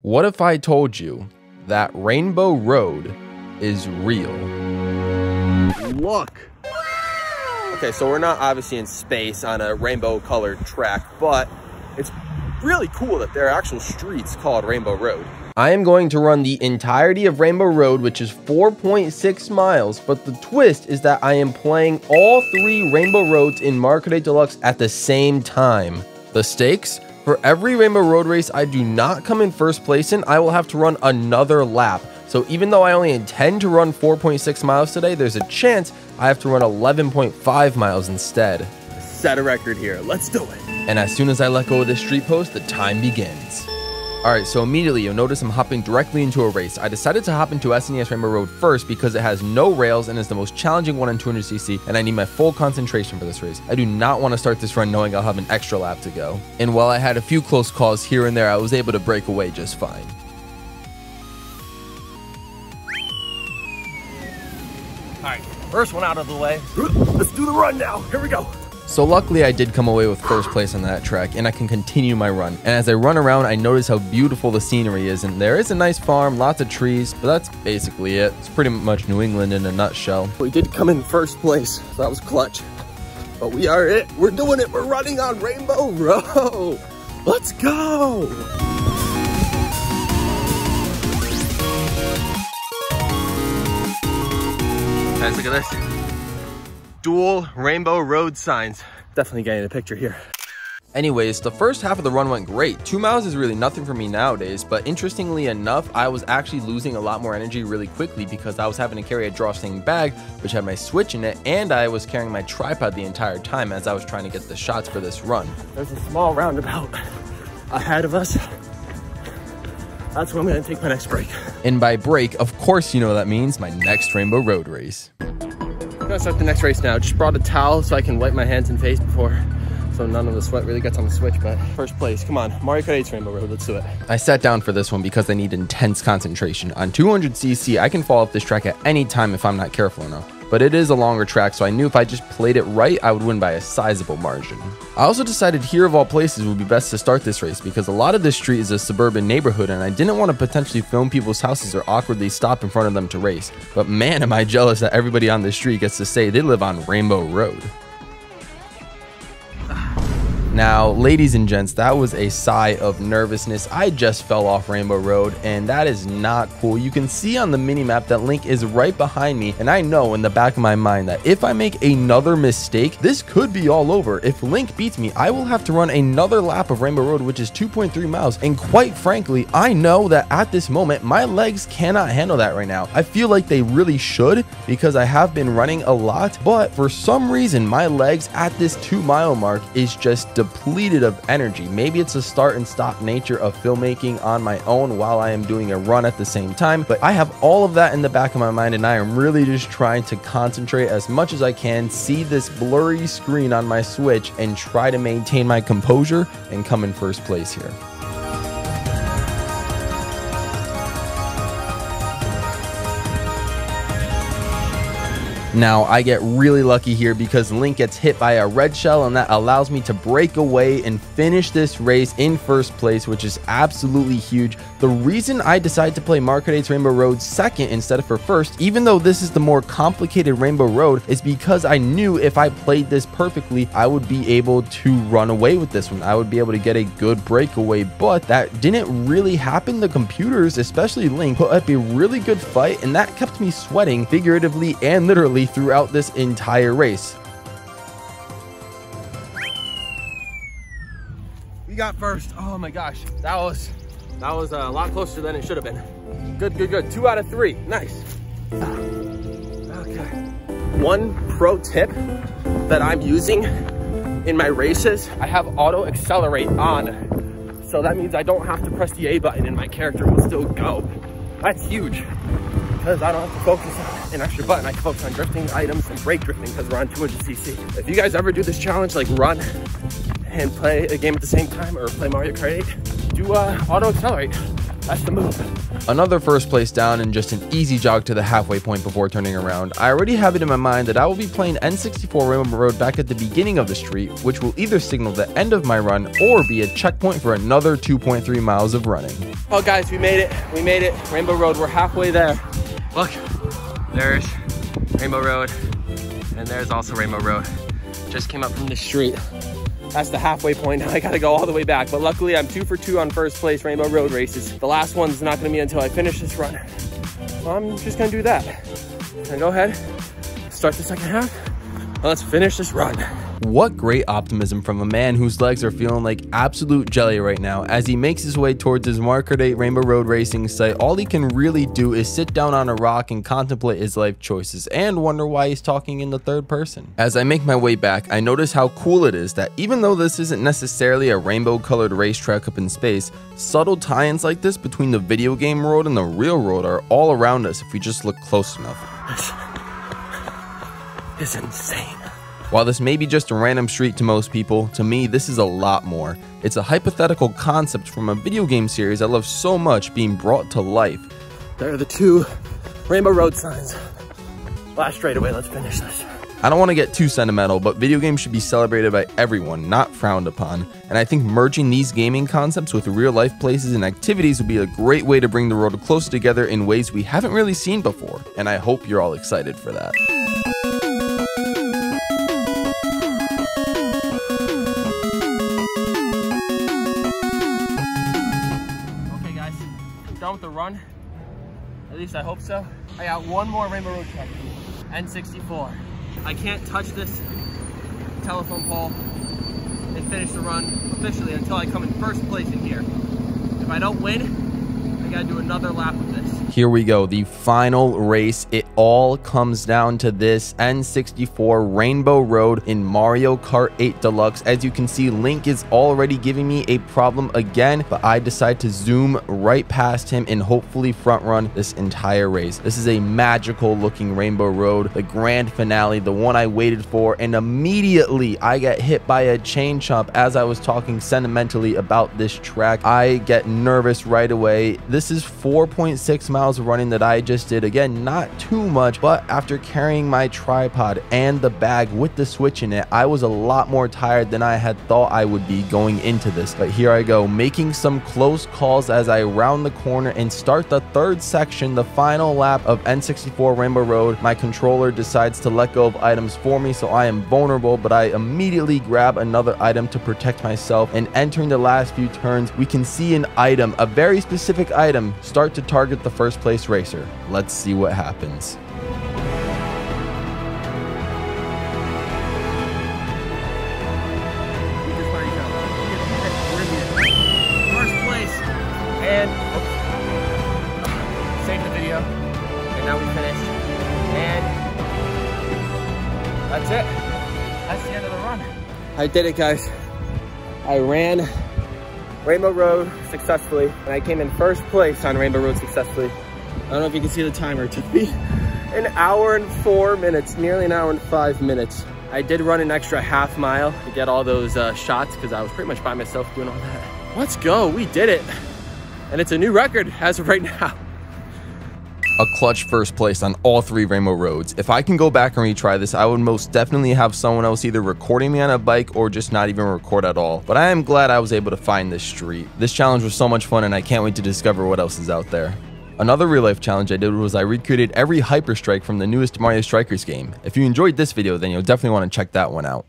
What if I told you that Rainbow Road is real? Look. Okay, so we're not obviously in space on a rainbow colored track, but it's really cool that there are actual streets called Rainbow Road. I am going to run the entirety of Rainbow Road, which is 4.6 miles, but the twist is that I am playing all 3 Rainbow Roads in Mario Kart Deluxe at the same time. The stakes? For every Rainbow Road race I do not come in first place in, I will have to run another lap. So even though I only intend to run 4.6 miles today, there's a chance I have to run 11.5 miles instead. Set a record here, let's do it. And as soon as I let go of this street post, the time begins. Alright, so immediately you'll notice I'm hopping directly into a race. I decided to hop into SNES Rainbow Road first because it has no rails and is the most challenging one on 200cc, and I need my full concentration for this race. I do not want to start this run knowing I'll have an extra lap to go. And while I had a few close calls here and there, I was able to break away just fine. Alright, first one out of the way. Let's do the run now, here we go. So luckily I did come away with first place on that track, and I can continue my run. And as I run around, I notice how beautiful the scenery is, and there is a nice farm, lots of trees, but that's basically it. It's pretty much New England in a nutshell. We did come in first place, so that was clutch. But we are it, we're doing it, we're running on Rainbow Road. Let's go. Guys, look at this. Dual Rainbow Road signs. Definitely getting a picture here. Anyways, the first half of the run went great. 2 miles is really nothing for me nowadays, but interestingly enough, I was actually losing a lot more energy really quickly because I was having to carry a drawstring bag, which had my Switch in it, and I was carrying my tripod the entire time as I was trying to get the shots for this run. There's a small roundabout ahead of us. That's where I'm gonna take my next break. And by break, of course you know that means my next Rainbow Road race. I'm gonna start the next race now. Just brought a towel so I can wipe my hands and face before, so none of the sweat really gets on the Switch. But first place, come on, Mario Kart 8's Rainbow Road, let's do it. I sat down for this one because I need intense concentration. On 200cc, I can fall off this track at any time if I'm not careful enough. But it is a longer track, so I knew if I just played it right, I would win by a sizable margin. I also decided here of all places would be best to start this race because a lot of this street is a suburban neighborhood and I didn't want to potentially film people's houses or awkwardly stop in front of them to race. But man, am I jealous that everybody on this street gets to say they live on Rainbow Road. Now, ladies and gents, that was a sigh of nervousness. I just fell off Rainbow Road, and that is not cool. You can see on the minimap that Link is right behind me, and I know in the back of my mind that if I make another mistake, this could be all over. If Link beats me, I will have to run another lap of Rainbow Road, which is 2.3 miles, and quite frankly, I know that at this moment, my legs cannot handle that right now. I feel like they really should because I have been running a lot, but for some reason, my legs at this 2-mile mark is just depleted of energy. Maybe it's the start and stop nature of filmmaking on my own while I am doing a run at the same time, but I have all of that in the back of my mind and I am really just trying to concentrate as much as I can, see this blurry screen on my Switch, and try to maintain my composure and come in first place here. Now, I get really lucky here because Link gets hit by a red shell and that allows me to break away and finish this race in first place, which is absolutely huge. The reason I decided to play Mario Kart 8's Rainbow Road second instead of for first, even though this is the more complicated Rainbow Road, is because I knew if I played this perfectly, I would be able to run away with this one. I would be able to get a good breakaway, but that didn't really happen. The computers, especially Link, put up a really good fight, and that kept me sweating figuratively and literally throughout this entire race. We got first. Oh my gosh, that was a lot closer than it should have been. Good. 2 out of 3, nice. Okay. One pro tip that I'm using in my races, I have auto accelerate on, so that means I don't have to press the A button and my character will still go. That's huge because I don't have to focus on an extra button. I can focus on drifting items and brake drifting because we're on 200cc. If you guys ever do this challenge, like run and play a game at the same time or play Mario Kart 8, do auto accelerate. That's the move. Another first place down and just an easy jog to the halfway point before turning around. I already have it in my mind that I will be playing N64 Rainbow Road back at the beginning of the street, which will either signal the end of my run or be a checkpoint for another 2.3 miles of running. Oh guys, we made it. We made it. Rainbow Road, we're halfway there. Look, there's Rainbow Road, and there's also Rainbow Road. Just came up from the street. That's the halfway point. Now I gotta go all the way back, but luckily I'm 2 for 2 on first place Rainbow Road races. The last one's not gonna be until I finish this run. So I'm just gonna do that. And go ahead, start the second half. Now let's finish this run. What great optimism from a man whose legs are feeling like absolute jelly right now. As he makes his way towards his Mario Kart 8 Rainbow Road racing site, all he can really do is sit down on a rock and contemplate his life choices and wonder why he's talking in the third person. As I make my way back, I notice how cool it is that even though this isn't necessarily a rainbow colored racetrack up in space, subtle tie-ins like this between the video game road and the real road are all around us if we just look close enough. This is insane. While this may be just a random street to most people, to me this is a lot more. It's a hypothetical concept from a video game series I love so much being brought to life. There are the 2 Rainbow Road signs. Last straightaway, let's finish this. I don't want to get too sentimental, but video games should be celebrated by everyone, not frowned upon. And I think merging these gaming concepts with real life places and activities would be a great way to bring the road closer together in ways we haven't really seen before. And I hope you're all excited for that. Done with the run, at least I hope so. I got one more Rainbow Road check, N64. I can't touch this telephone pole and finish the run officially until I come in first place in here. If I don't win, I gotta do another lap of this. Here we go, the final race. It all comes down to this N64 Rainbow Road in Mario Kart 8 Deluxe. As you can see, Link is already giving me a problem again, but I decide to zoom right past him and hopefully front run this entire race. This is a magical looking Rainbow Road, the grand finale, the one I waited for, and immediately I get hit by a chain chomp. As I was talking sentimentally about this track, I get nervous right away. This is 4.6 miles of running that I just did. Again, not too much, but after carrying my tripod and the bag with the Switch in it, I was a lot more tired than I had thought I would be going into this. But here I go, making some close calls as I round the corner and start the third section, the final lap of N64 Rainbow Road. My controller decides to let go of items for me, so I am vulnerable, but I immediately grab another item to protect myself. And entering the last few turns, we can see an item, a very specific item, start to target the first place racer. Let's see what happens. First place, and save the video, and now we finished, and that's it. That's the end of the run. I did it, guys. I ran Rainbow Road successfully, and I came in first place on Rainbow Road successfully. I don't know if you can see the timer. It took me an hour and 4 minutes, nearly an hour and 5 minutes. I did run an extra half mile to get all those shots because I was pretty much by myself doing all that. Let's go, we did it. And it's a new record as of right now. A clutch first place on all 3 Rainbow Roads. If I can go back and retry this, I would most definitely have someone else either recording me on a bike or just not even record at all. But I am glad I was able to find this street. This challenge was so much fun and I can't wait to discover what else is out there. Another real life challenge I did was I recreated every hyper strike from the newest Mario Strikers game. If you enjoyed this video, then you'll definitely want to check that one out.